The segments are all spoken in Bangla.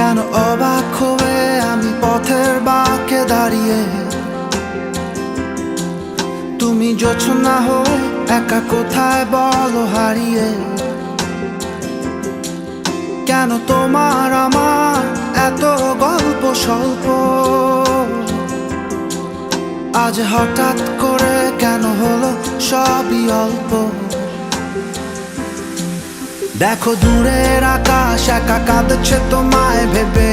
কেন অবাক হয়ে আমি পথের বাঁকে দাঁড়িয়ে, তুমি জোছনা হয়ে একা কোথায় বলো হারিয়ে। কেন তোমার আমার এত গল্প স্বল্প, আজ হঠাৎ করে কেন হলো সবই অল্প। দেখো দূরের আকাশ একা কাঁদছে তোমায় ভেবে,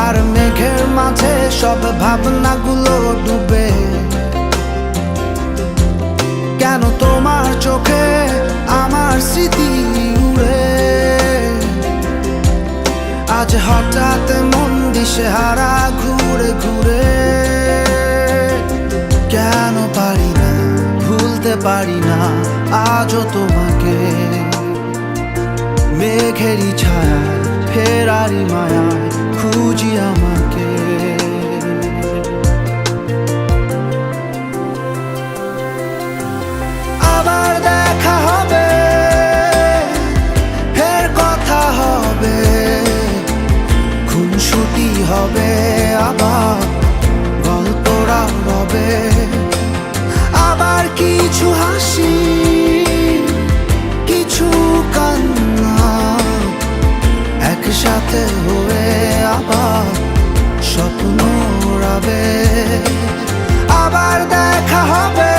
আর মেঘের মাঝে সব ভাবনাগুলো ডুবে। কেন তোমার চোখে আমার স্মৃতি উড়ে, আজ হঠাৎ মন দিশেহারা ঘুরে ঘুরে। কেন পারি না ভুলতে পারি না আজও তোমাকে, মেঘেরই ছায়া ফেরারি মায়া খুঁজি আমাকে। আবার দেখা হবে, ফের কথা হবে, খুনসুটি হবে, আবার গল্পরা রবে। আবার কিছু হাসি কিছু কান্না একসাথে হয়ে আবার স্বপ্ন উড়াবে। আবার দেখা হবে,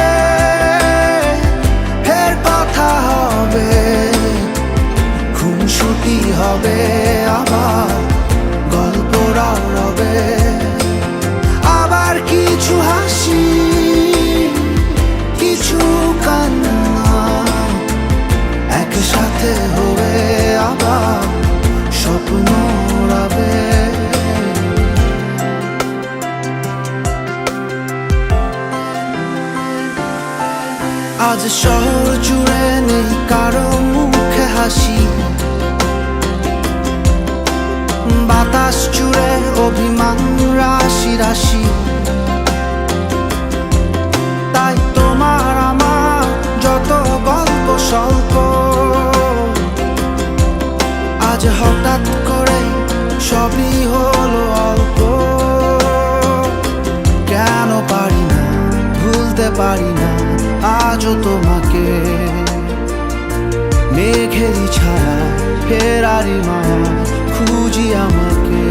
ফের কথা হবে, খুনসুটি হবে, আবার গল্পরা রবে। আবার কিছু হাসি কিছু কান্না একসাথে হয়ে আবার স্বপ্ন উড়াবে। আজ শহর জুড়ে নেই কারো মুখে হাসি, বাতাস জুড়ে অভিমান রাশি রাশি। তাই তোমার আমার যত গল্প স্বল্প, আজ হঠাৎ করে সবই হলো অল্প। কেন পারি না ভুলতে পারি না আজও তোমাকে, মেঘেরই ছায়া ফেরারি মায়া খুঁজি আমাকে।